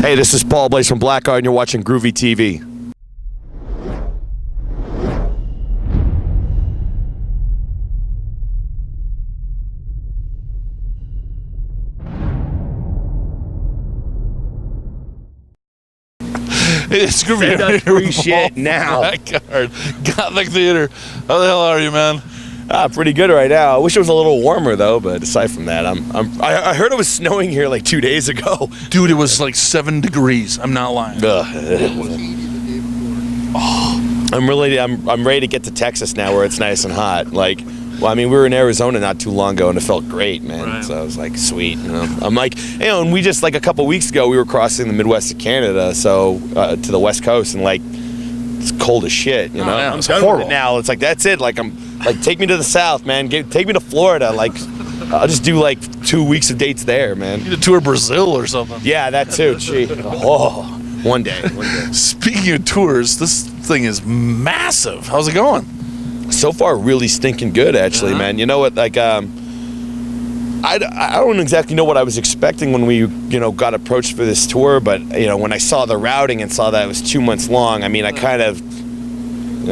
Hey, this is Paul Ablaze from Blackguard, and you're watching Groovey.TV. It's Groovy. Send us free shit now. Blackguard. Gothic Theater. How the hell are you, man? Pretty good right now. I wish it was a little warmer though, but aside from that, I heard it was snowing here like 2 days ago. Dude, it was like 7 degrees. I'm not lying. I'm ready to get to Texas now where it's nice and hot. Like, well, I mean, we were in Arizona not too long ago and it felt great, man. Right. So I was like, sweet. You know? I'm like, you know, and we just like a couple weeks ago we were crossing the Midwest of Canada, so to the West Coast, and like it's cold as shit. You know, yeah, it's I'm done with horrible. it now. It's like that's it. Like take me to the South, man. Take me to Florida. Like I'll just do like 2 weeks of dates there, man. You need to tour Brazil or something. Yeah, that too. Gee. Oh, one day. Speaking of tours, this thing is massive. How's it going? So far, really stinking good, actually, man. You know what? Like, I don't exactly know what I was expecting when we, got approached for this tour. But when I saw the routing and saw that it was 2 months long, I mean, I kind of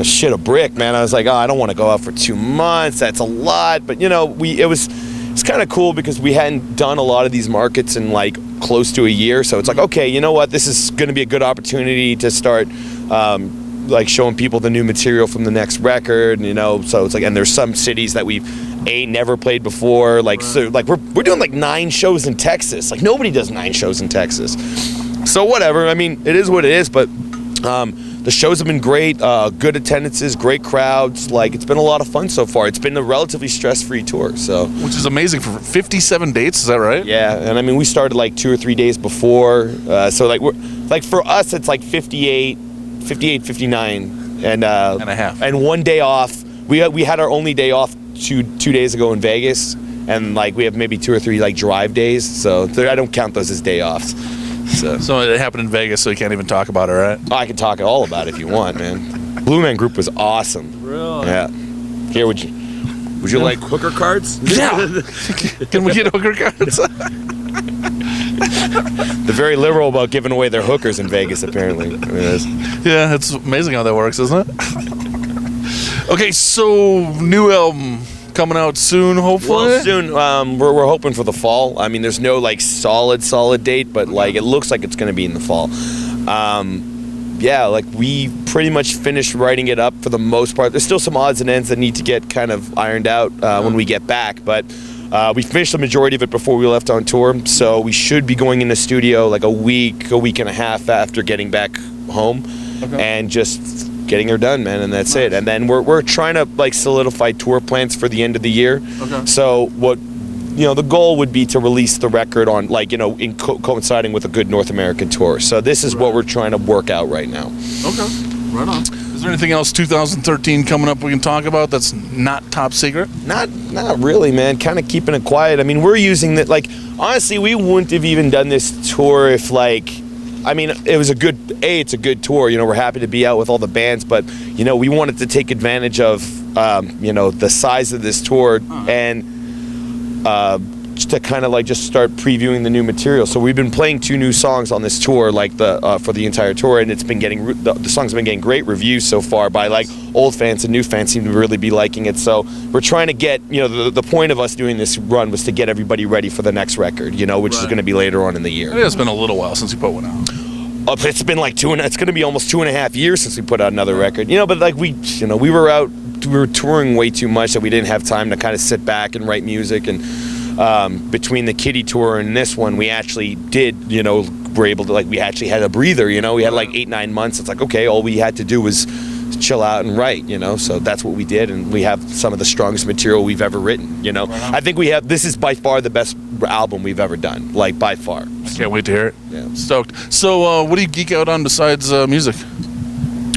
shit a brick, man. I was like, oh, I don't want to go out for 2 months. That's a lot. But it's kind of cool because we hadn't done a lot of these markets in like close to a year. So it's like, okay, you know what? This is going to be a good opportunity to start. Like showing people the new material from the next record, so it's like, and there's some cities that we've never played before, like, so like we're doing like 9 shows in Texas. Like nobody does 9 shows in Texas, so whatever. I mean, it is what it is, but the shows have been great, good attendances, great crowds. Like it's been a lot of fun so far. It's been a relatively stress-free tour, so which is amazing for 57 dates. Is that right? Yeah, and I mean we started like 2 or 3 days before, so like we're like for us it's like 58, 59, and a half, and 1 day off. We had our only day off two days ago in Vegas, and like we have maybe 2 or 3 like drive days. So I don't count those as day offs. So it happened in Vegas, so you can't even talk about it, right? I can talk all about it if you want, man. Blue Man Group was awesome. Really? Yeah. Here, would you like hooker cards? Yeah. Can we get hooker cards? They're very liberal about giving away their hookers in Vegas, apparently. Yeah, it's amazing how that works, isn't it? Okay, so new album coming out soon, hopefully? Well, soon. We're hoping for the fall. I mean, there's no like solid date, but like it looks like it's going to be in the fall. Yeah, like we pretty much finished writing it up for the most part. There's still some odds and ends that need to get kind of ironed out when we get back, but we finished the majority of it before we left on tour, so we should be going in the studio like a week and a half after getting back home, and just getting her done, man, and that's it. And then we're trying to like solidify tour plans for the end of the year. So what the goal would be to release the record on like in coinciding with a good North American tour. So this is what we're trying to work out right now. Okay, right on. Is there anything else 2013 coming up we can talk about that's not top secret? Not really, man. Kind of keeping it quiet. I mean, we're using that. Like, honestly, we wouldn't have even done this tour if, like, I mean, it was it's a good tour. We're happy to be out with all the bands, but we wanted to take advantage of the size of this tour and just to kind of like just start previewing the new material. So we've been playing 2 new songs on this tour, like for the entire tour, and it's been getting the songs have been getting great reviews so far by like old fans and new fans seem to really be liking it. So we're trying to get the point of us doing this run was to get everybody ready for the next record, which is going to be later on in the year. I think it's been a little while since you put one out. It's been like it's going to be almost 2.5 years since we put out another record. But like we were touring way too much that we didn't have time to kind of sit back and write music. And between the Kitty tour and this one, we actually did, we're able to, like, we actually had a breather, we had like 8-9 months. It's like, okay, all we had to do was chill out and write, so that's what we did, and we have some of the strongest material we've ever written. I think this is by far the best album we've ever done, like by far. I can't wait to hear it. Yeah. Stoked. So what do you geek out on besides music?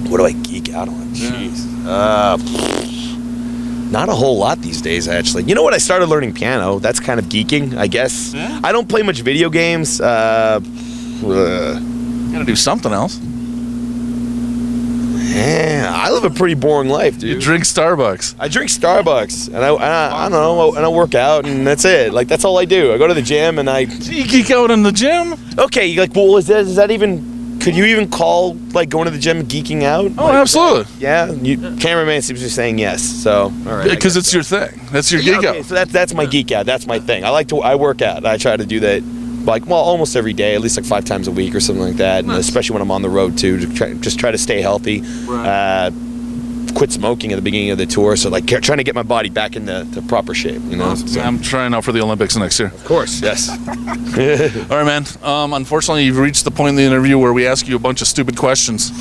What do I geek out on? Jeez. Not a whole lot these days, actually. You know what? I started learning piano. That's kind of geeking, I guess. Yeah. I don't play much video games. Gotta do something else. Yeah, I live a pretty boring life, dude. You drink Starbucks. I drink Starbucks, and I don't know, and I work out, and that's it. Like, that's all I do. I go to the gym, and I... You geek out in the gym? Okay, you're like, well, is that even... Could you even call, like, going to the gym geeking out? Oh, like, absolutely. Yeah? Cameraman seems to be saying yes, so... All right. Because it's your thing. That's your geek okay, out. so that's my geek out. That's my thing. I work out. I try to do that, like, well, almost every day, at least like 5 times a week or something like that. And especially when I'm on the road too, to try to stay healthy. Right. Quit smoking at the beginning of the tour, so like trying to get my body back into proper shape. You know. So. I'm trying out for the Olympics next year. Of course, yes. All right, man. Unfortunately, you've reached the point in the interview where we ask you a bunch of stupid questions.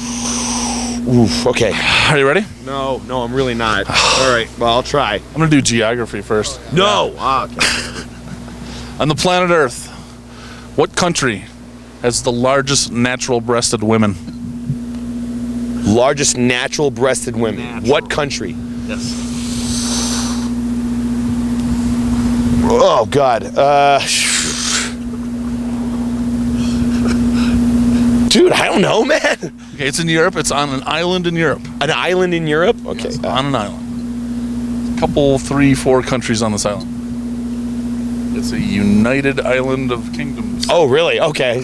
Oof. Okay. Are you ready? No, I'm really not. All right. Well, I'll try. I'm gonna do geography first. No. Okay. On the planet Earth, what country has the largest natural-breasted women? Largest natural-breasted women. Natural. What country? Yes. Oh God. Dude, I don't know, man. Okay, it's in Europe. It's on an island in Europe. An island in Europe? Okay. Yes, on an island. A couple, 3, 4 countries on this island. It's a united island of kingdoms. Oh, really? Okay.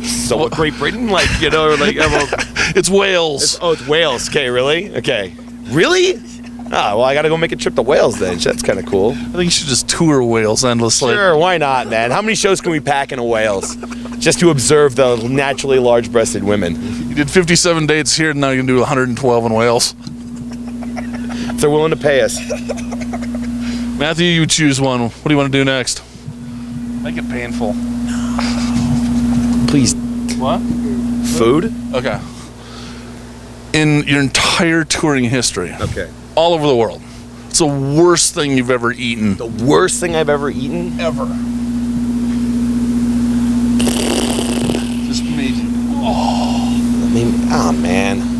So what, Great Britain? Like, you know, like... It's Wales. It's Wales. Okay, really? Okay. Really? Ah, well, I gotta go make a trip to Wales then. That's kind of cool. I think you should just tour Wales endlessly. Sure, why not, man? How many shows can we pack into Wales just to observe the naturally large-breasted women? You did 57 dates here, and now you can do 112 in Wales. If they're willing to pay us. Matthew, you choose one. What do you want to do next? Make it painful. Please. What? Food? Okay. In your entire touring history, Okay. all over the world, it's the worst thing you've ever eaten. The worst thing I've ever eaten? Ever. Just amazing. I mean, oh, man.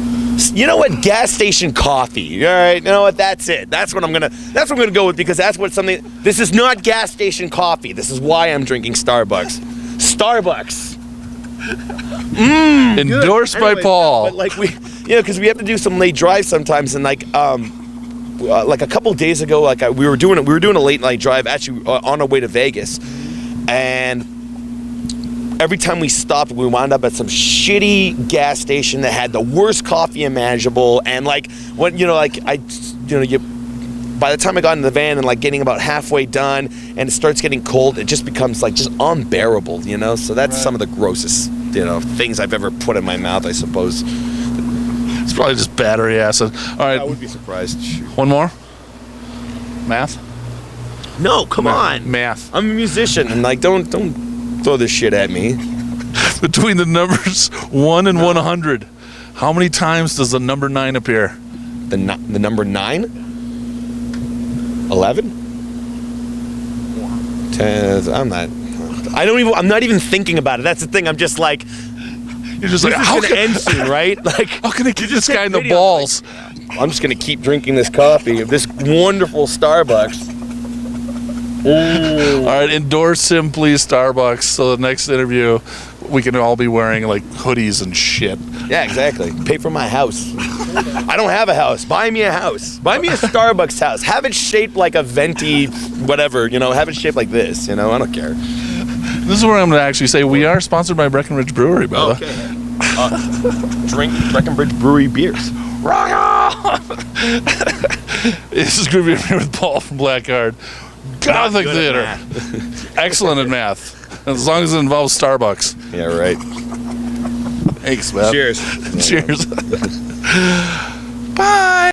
You know what? Gas station coffee. All right. You know what? That's it. That's what I'm gonna go with, because that's what something. This is not gas station coffee. This is why I'm drinking Starbucks. Starbucks. Endorsed by Paul. But like because we have to do some late drives sometimes, and like a couple days ago, like we were doing a late night drive actually on our way to Vegas, and every time we stopped, we wound up at some shitty gas station that had the worst coffee imaginable. And like when by the time I got in the van and like getting about halfway done and it starts getting cold, it just becomes like just unbearable, you know. So that's some of the grossest, things I've ever put in my mouth, I suppose. It's probably just battery acid. All right. I would be surprised. One more. Math. No, come on. Math. I'm a musician, and like don't throw this shit at me. Between the numbers 1 and 100, how many times does the number 9 appear? The number 9? 11? 10? I'm not even thinking about it. That's the thing. I'm just like, you're just like, how can it end soon, right? Like, how can I get this guy in the balls? Like, I'm just gonna keep drinking this coffee of this wonderful Starbucks. All right, endorse him, please, Starbucks. So the next interview, we can all be wearing like hoodies and shit. Yeah, exactly. Pay for my house. I don't have a house. Buy me a house. Buy me a Starbucks house. Have it shaped like a venti, whatever. Have it shaped like this. I don't care. This is where I'm going to actually say we are sponsored by Breckenridge Brewery, by the way. Drink Breckenridge Brewery beers. Rock on! This is Groovey with Paul from Blackguard. Gothic Theater. Excellent at math. As long as it involves Starbucks. Yeah, right. Thanks, man. Cheers. Cheers. Bye.